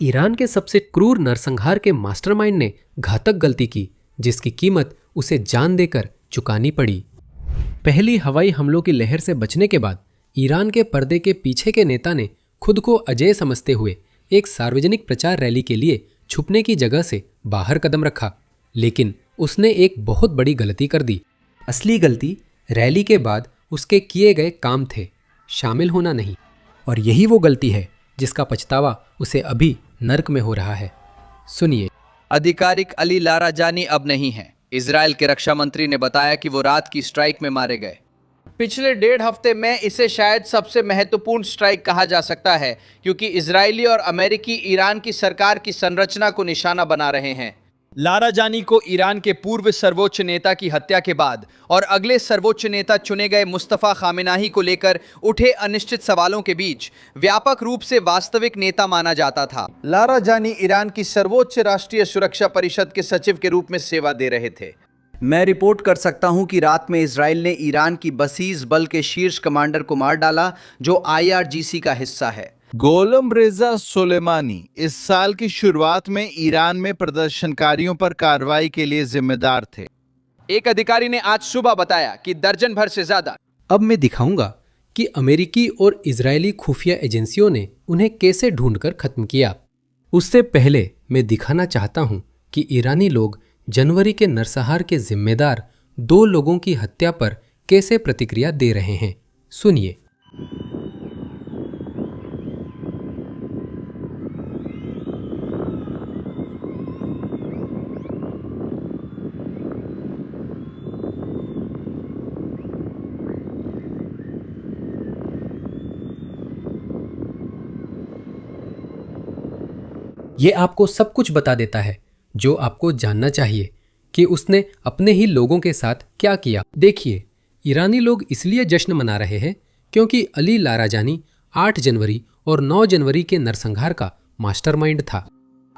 Iran के सबसे क्रूर नरसंहार के मास्टरमाइंड ने घातक गलती की, जिसकी कीमत उसे जान देकर चुकानी पड़ी। पहली हवाई हमलों की लहर से बचने के बाद ईरान के पर्दे के पीछे के नेता ने खुद को अजेय समझते हुए एक सार्वजनिक प्रचार रैली के लिए छुपने की जगह से बाहर कदम रखा, लेकिन उसने एक बहुत बड़ी गलती कर दी। असली गलती रैली के बाद उसके किए गए काम थे, शामिल होना नहीं। और यही वो गलती है जिसका पछतावा उसे अभी नर्क में हो रहा है। सुनिए। आधिकारिक अली लाराजानी अब नहीं है। इजराइल के रक्षा मंत्री ने बताया कि वो रात की स्ट्राइक में मारे गए। पिछले 1.5 हफ्ते में इसे शायद सबसे महत्वपूर्ण स्ट्राइक कहा जा सकता है, क्योंकि इजरायली और अमेरिकी ईरान की सरकार की संरचना को निशाना बना रहे हैं। लाराजानी को ईरान के पूर्व सर्वोच्च नेता की हत्या के बाद और अगले सर्वोच्च नेता चुने गए मुस्तफा खामेनाई को लेकर उठे अनिश्चित सवालों के बीच व्यापक रूप से वास्तविक नेता माना जाता था। लाराजानी ईरान की सर्वोच्च राष्ट्रीय सुरक्षा परिषद के सचिव के रूप में सेवा दे रहे थे। मैं रिपोर्ट कर सकता हूं कि रात में इजराइल ने ईरान की बसीज बल के शीर्ष कमांडर को मार डाला, जो IRGC का हिस्सा है। गोलम रेजा सोलेमानी इस साल की शुरुआत में ईरान में प्रदर्शनकारियों पर कार्रवाई के लिए जिम्मेदार थे। एक अधिकारी ने आज सुबह बताया कि दर्जन भर से ज्यादा। अब मैं दिखाऊंगा कि अमेरिकी और इजरायली खुफिया एजेंसियों ने उन्हें कैसे ढूंढकर खत्म किया। उससे पहले मैं दिखाना चाहता हूं कि ईरानी लोग जनवरी के नरसंहार के जिम्मेदार 2 लोगों की हत्या पर कैसे प्रतिक्रिया दे रहे हैं। सुनिए। ये आपको सब कुछ बता देता है जो आपको जानना चाहिए कि उसने अपने ही लोगों के साथ क्या किया। देखिए, ईरानी लोग इसलिए जश्न मना रहे हैं क्योंकि अली लाराजानी 8 जनवरी और 9 जनवरी के नरसंहार का मास्टरमाइंड था।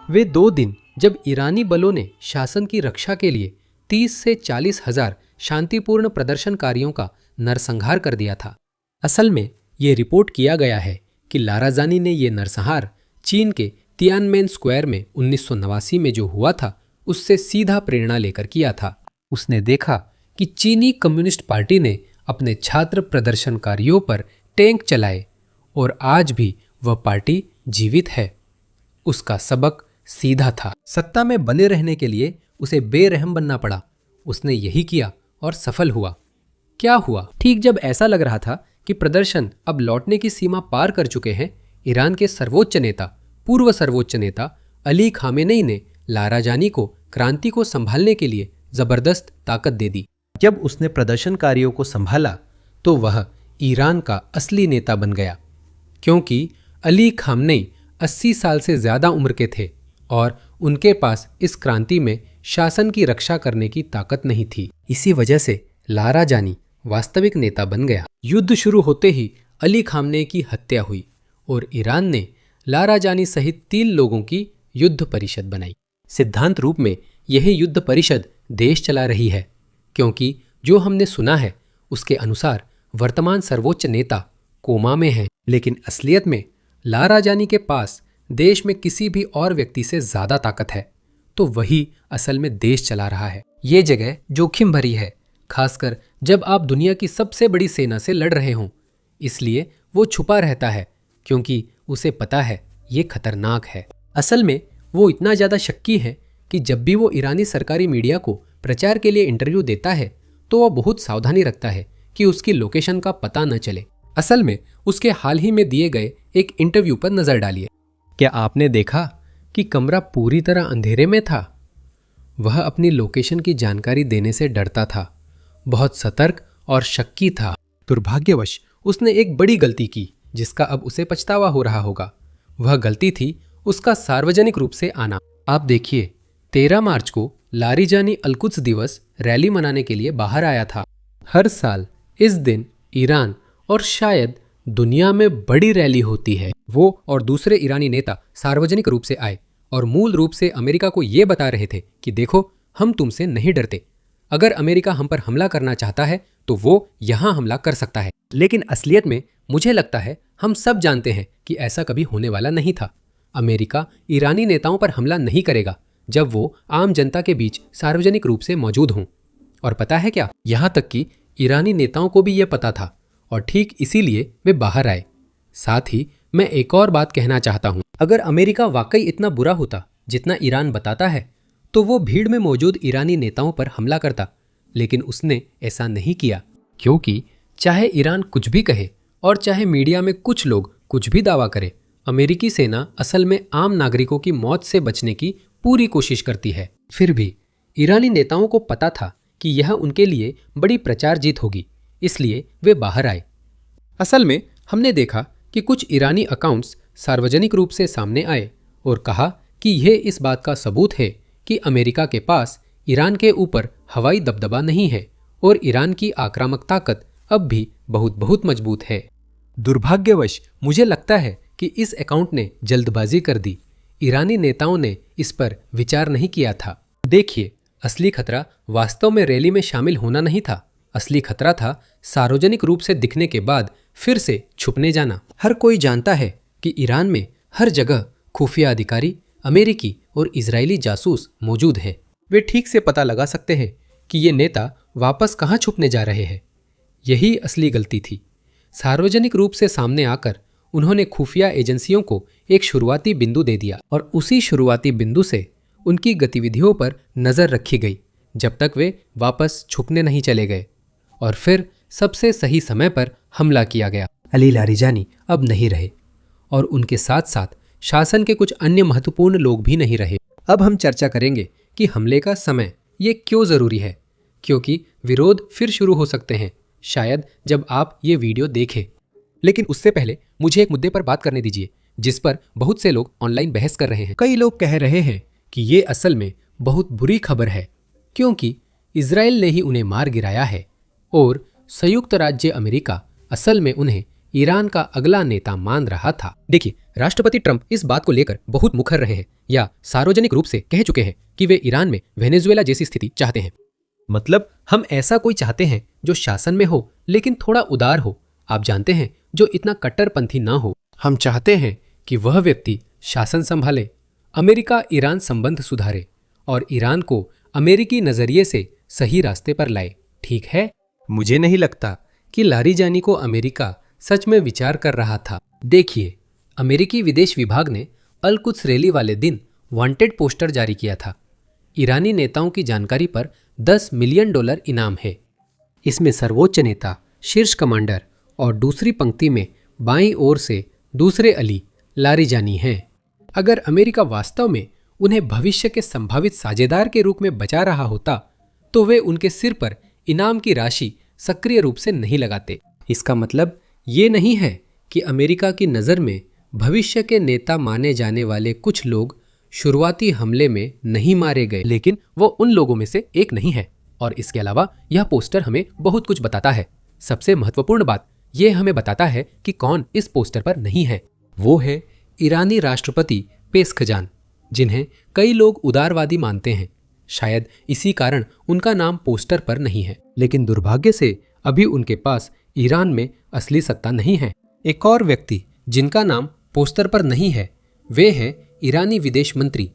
वे 2 दिन जब ईरानी बलों ने शासन की रक्षा के लिए 30 से 40 हजार शांतिपूर्ण प्रदर्शनकारियों का नरसंहार कर दिया था। असल में ये रिपोर्ट किया गया है कि लाराजानी ने ये नरसंहार चीन के तियानमेन स्क्वायर में 1989 में जो हुआ था उससे सीधा प्रेरणा लेकर किया था। उसने देखा कि चीनी कम्युनिस्ट पार्टी ने अपने छात्र प्रदर्शनकारियों पर टैंक चलाए और आज भी वह पार्टी जीवित है। उसका सबक सीधा था। सत्ता में बने रहने के लिए उसे बेरहम बनना पड़ा। उसने यही किया और सफल हुआ। क्या हुआ? ठीक जब ऐसा लग रहा था कि प्रदर्शन अब लौटने की सीमा पार कर चुके हैं, ईरान के सर्वोच्च नेता, पूर्व सर्वोच्च नेता अली खामेनेई ने लाराजानी को क्रांति को संभालने के लिए जबरदस्त ताकत दे दी। जब उसने प्रदर्शनकारियों को संभाला तो वह ईरान का असली नेता बन गया, क्योंकि अली खामेनेई 80 साल से ज्यादा उम्र के थे और उनके पास इस क्रांति में शासन की रक्षा करने की ताकत नहीं थी। इसी वजह से लाराजानी वास्तविक नेता बन गया। युद्ध शुरू होते ही अली खामेनेई की हत्या हुई और ईरान ने लाराजानी सहित 3 लोगों की युद्ध परिषद बनाई। सिद्धांत रूप में यह युद्ध परिषद देश चला रही है, क्योंकि जो हमने सुना है उसके अनुसार वर्तमान सर्वोच्च नेता कोमा में है, लेकिन असलियत में लाराजानी के पास देश में किसी भी और व्यक्ति से ज्यादा ताकत है, तो वही असल में देश चला रहा है। ये जगह जोखिम भरी है, खासकर जब आप दुनिया की सबसे बड़ी सेना से लड़ रहे हों। इसलिए वो छुपा रहता है, क्योंकि उसे पता है ये खतरनाक है। असल में वो इतना ज्यादा शक्की है कि जब भी वो ईरानी सरकारी मीडिया को प्रचार के लिए इंटरव्यू देता है तो वह बहुत सावधानी रखता है कि उसकी लोकेशन का पता न चले। असल में उसके हाल ही में दिए गए एक इंटरव्यू पर नजर डालिए। क्या आपने देखा कि कमरा पूरी तरह अंधेरे में था? वह अपनी लोकेशन की जानकारी देने से डरता था, बहुत सतर्क और शक्की था। दुर्भाग्यवश उसने एक बड़ी गलती की जिसका अब उसे पछतावा हो रहा होगा। वह गलती थी उसका सार्वजनिक रूप से आना। आप देखिए, 13 मार्च को लारिजानी अलकुद्स दिवस रैली मनाने के लिए बाहर आया था। हर साल इस दिन ईरान और शायद दुनिया में बड़ी रैली होती है। वो और दूसरे ईरानी नेता सार्वजनिक रूप से आए और मूल रूप से अमेरिका को ये बता रहे थे कि देखो, हम तुमसे नहीं डरते। अगर अमेरिका हम पर हमला करना चाहता है तो वो यहाँ हमला कर सकता है। लेकिन असलियत में मुझे लगता है हम सब जानते हैं कि ऐसा कभी होने वाला नहीं था। अमेरिका ईरानी नेताओं पर हमला नहीं करेगा जब वो आम जनता के बीच सार्वजनिक रूप से मौजूद हों। और पता है क्या, यहाँ तक कि ईरानी नेताओं को भी यह पता था और ठीक इसीलिए वे बाहर आए। साथ ही मैं एक और बात कहना चाहता हूँ, अगर अमेरिका वाकई इतना बुरा होता जितना ईरान बताता है तो वो भीड़ में मौजूद ईरानी नेताओं पर हमला करता, लेकिन उसने ऐसा नहीं किया, क्योंकि चाहे ईरान कुछ भी कहे और चाहे मीडिया में कुछ लोग कुछ भी दावा करे, अमेरिकी सेना असल में आम नागरिकों की मौत से बचने की पूरी कोशिश करती है। फिर भी ईरानी नेताओं को पता था कि यह उनके लिए बड़ी प्रचार जीत होगी, इसलिए वे बाहर आए। असल में हमने देखा कि कुछ ईरानी अकाउंट्स सार्वजनिक रूप से सामने आए और कहा कि यह इस बात का सबूत है कि अमेरिका के पास ईरान के ऊपर हवाई दबदबा नहीं है और ईरान की आक्रामक ताकत अब भी बहुत बहुत मजबूत है। दुर्भाग्यवश मुझे लगता है कि इस अकाउंट ने जल्दबाजी कर दी। ईरानी नेताओं ने इस पर विचार नहीं किया था। देखिए, असली खतरा वास्तव में रैली में शामिल होना नहीं था। असली खतरा था सार्वजनिक रूप से दिखने के बाद फिर से छुपने जाना। हर कोई जानता है कि ईरान में हर जगह खुफिया अधिकारी, अमेरिकी और इजरायली जासूस मौजूद हैं। वे ठीक से पता लगा सकते हैं कि ये नेता वापस कहाँ छुपने जा रहे हैं। यही असली गलती थी। सार्वजनिक रूप से सामने आकर उन्होंने खुफिया एजेंसियों को एक शुरुआती बिंदु दे दिया और उसी शुरुआती बिंदु से उनकी गतिविधियों पर नज़र रखी गई जब तक वे वापस छुपने नहीं चले गए। और फिर सबसे सही समय पर हमला किया गया। अली लारिजानी अब नहीं रहे और उनके साथ साथ शासन के कुछ अन्य महत्वपूर्ण लोग भी नहीं रहे। अब हम चर्चा करेंगे कि हमले का समय ये क्यों ज़रूरी है, क्योंकि विरोध फिर शुरू हो सकते हैं शायद जब आप ये वीडियो देखें। लेकिन उससे पहले मुझे एक मुद्दे पर बात करने दीजिए जिस पर बहुत से लोग ऑनलाइन बहस कर रहे हैं। कई लोग कह रहे हैं कि ये असल में बहुत बुरी खबर है क्योंकि इजराइल ने ही उन्हें मार गिराया है और संयुक्त राज्य अमेरिका असल में उन्हें ईरान का अगला नेता मान रहा था। देखिए, राष्ट्रपति ट्रंप इस बात को लेकर बहुत मुखर रहे हैं या सार्वजनिक रूप से कह चुके हैं कि वे ईरान में वेनेजुएला जैसी स्थिति चाहते हैं। मतलब हम ऐसा कोई चाहते हैं जो शासन में हो लेकिन थोड़ा उदार हो, आप जानते हैं, जो इतना कट्टरपंथी ना हो। हम चाहते हैं कि वह व्यक्ति शासन संभाले, अमेरिका ईरान संबंध सुधारे और ईरान को अमेरिकी नजरिए से सही रास्ते पर लाए। ठीक है, मुझे नहीं लगता कि लारिजानी को अमेरिका सच में विचार कर रहा था। देखिए, अमेरिकी विदेश विभाग ने अल कुद्स रैली वाले दिन वांटेड पोस्टर जारी किया था। ईरानी नेताओं की जानकारी पर $10 मिलियन इनाम है। इसमें सर्वोच्च नेता, शीर्ष कमांडर और दूसरी पंक्ति में बाईं ओर से दूसरे अली लारिजानी हैं। अगर अमेरिका वास्तव में उन्हें भविष्य के संभावित साझेदार के रूप में बचा रहा होता तो वे उनके सिर पर इनाम की राशि सक्रिय रूप से नहीं लगाते। इसका मतलब ये नहीं है कि अमेरिका की नज़र में भविष्य के नेता माने जाने वाले कुछ लोग शुरुआती हमले में नहीं मारे गए, लेकिन वो उन लोगों में से एक नहीं है। और इसके अलावा यह पोस्टर हमें बहुत कुछ बताता है। सबसे महत्वपूर्ण बात यह हमें बताता है कि कौन इस पोस्टर पर नहीं है। वो है ईरानी राष्ट्रपति पेस्कजान, जिन्हें कई लोग उदारवादी मानते हैं। शायद इसी कारण उनका नाम पोस्टर पर नहीं है, लेकिन दुर्भाग्य से अभी उनके पास ईरान में असली सत्ता नहीं है। एक और व्यक्ति जिनका नाम पोस्टर पर नहीं है वे हैं ईरानी विदेश मंत्री,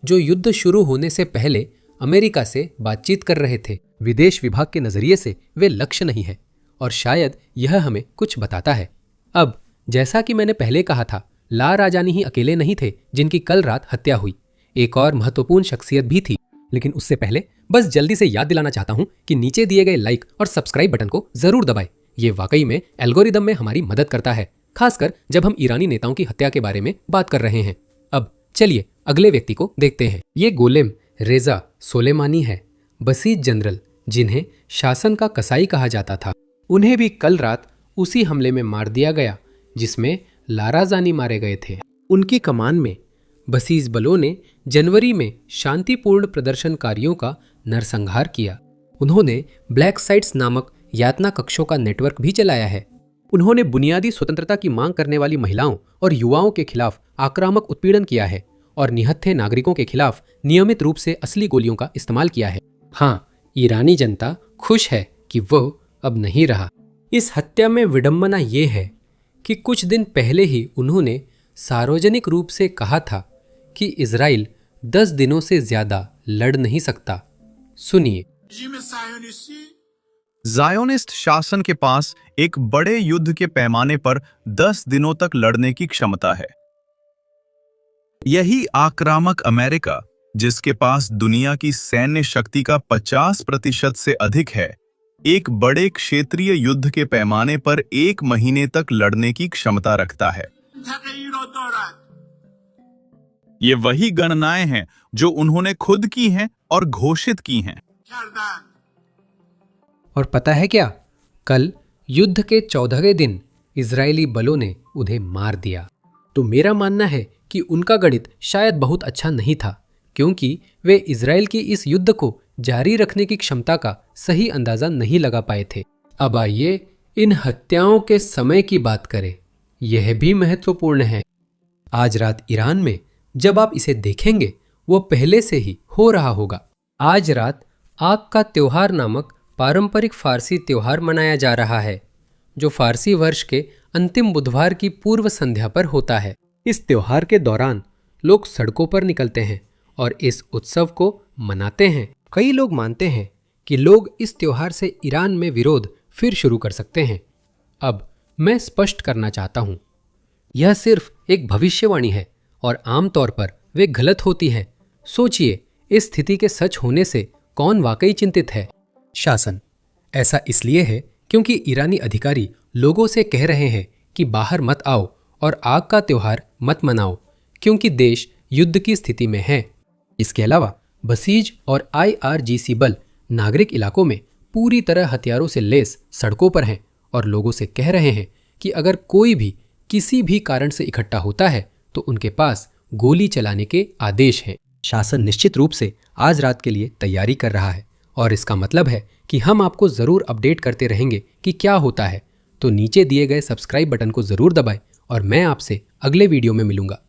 जो युद्ध शुरू होने से पहले अमेरिका से बातचीत कर रहे थे। विदेश विभाग के नजरिए से वे लक्ष्य नहीं है और शायद यह हमें कुछ बताता है। अब जैसा कि मैंने पहले कहा था, लारिजानी ही अकेले नहीं थे जिनकी कल रात हत्या हुई। एक और महत्वपूर्ण शख्सियत भी थी, लेकिन उससे पहले बस जल्दी से याद दिलाना चाहता हूं कि नीचे दिए गए लाइक और सब्सक्राइब बटन को जरूर दबाएं। ये वाकई में एल्गोरिदम में हमारी मदद करता है, खासकर जब हम ईरानी नेताओं की हत्या के बारे में बात कर रहे हैं। अब चलिए अगले व्यक्ति को देखते हैं। ये गोलेम रेजा सोलेमानी है, बसीज जनरल जिन्हें शासन का कसाई कहा जाता था। उन्हें भी कल रात उसी हमले में मार दिया गया जिसमें लारिजानी मारे गए थे। उनकी कमान में बसीज बलों ने जनवरी में शांतिपूर्ण प्रदर्शनकारियों का नरसंहार किया। उन्होंने ब्लैक साइट्स नामक यातना कक्षों का नेटवर्क भी चलाया है। उन्होंने बुनियादी स्वतंत्रता की मांग करने वाली महिलाओं और युवाओं के खिलाफ आक्रामक उत्पीड़न किया है और निहत्थे नागरिकों के खिलाफ नियमित रूप से असली गोलियों का इस्तेमाल किया है। हाँ, ईरानी जनता खुश है कि वो अब नहीं रहा। इस हत्या में विडंबना ये है कि कुछ दिन पहले ही उन्होंने सार्वजनिक रूप से कहा था कि इजराइल 10 दिनों से ज्यादा लड़ नहीं सकता। सुनिए। ज़ायोनिस्ट शासन के पास एक बड़े युद्ध के पैमाने पर 10 दिनों तक लड़ने की क्षमता है। यही आक्रामक अमेरिका, जिसके पास दुनिया की सैन्य शक्ति का 50% से अधिक है, एक बड़े क्षेत्रीय युद्ध के पैमाने पर 1 महीने तक लड़ने की क्षमता रखता है। ये वही गणनाएं हैं जो उन्होंने खुद की हैं और घोषित की हैं। और पता है क्या, कल युद्ध के 14वें दिन इजरायली बलों ने उन्हें मार दिया। तो मेरा मानना है कि उनका गणित शायद बहुत अच्छा नहीं था, क्योंकि वे इजराइल की इस युद्ध को जारी रखने की क्षमता का सही अंदाजा नहीं लगा पाए थे। अब आइए इन हत्याओं के समय की बात करें। यह भी महत्वपूर्ण है। आज रात ईरान में जब आप इसे देखेंगे वो पहले से ही हो रहा होगा। आज रात आग का त्योहार नामक पारंपरिक फारसी त्योहार मनाया जा रहा है, जो फारसी वर्ष के अंतिम बुधवार की पूर्व संध्या पर होता है। इस त्योहार के दौरान लोग सड़कों पर निकलते हैं और इस उत्सव को मनाते हैं। कई लोग मानते हैं कि लोग इस त्योहार से ईरान में विरोध फिर शुरू कर सकते हैं। अब मैं स्पष्ट करना चाहता हूं, यह सिर्फ एक भविष्यवाणी है और आमतौर पर वे गलत होती है। सोचिए, इस स्थिति के सच होने से कौन वाकई चिंतित है? शासन। ऐसा इसलिए है क्योंकि ईरानी अधिकारी लोगों से कह रहे हैं कि बाहर मत आओ और आग का त्योहार मत मनाओ, क्योंकि देश युद्ध की स्थिति में है। इसके अलावा बसीज और IRGC बल नागरिक इलाकों में पूरी तरह हथियारों से लैस सड़कों पर हैं और लोगों से कह रहे हैं कि अगर कोई भी किसी भी कारण से इकट्ठा होता है तो उनके पास गोली चलाने के आदेश हैं। शासन निश्चित रूप से आज रात के लिए तैयारी कर रहा है और इसका मतलब है कि हम आपको ज़रूर अपडेट करते रहेंगे कि क्या होता है। तो नीचे दिए गए सब्सक्राइब बटन को ज़रूर दबाएं और मैं आपसे अगले वीडियो में मिलूंगा।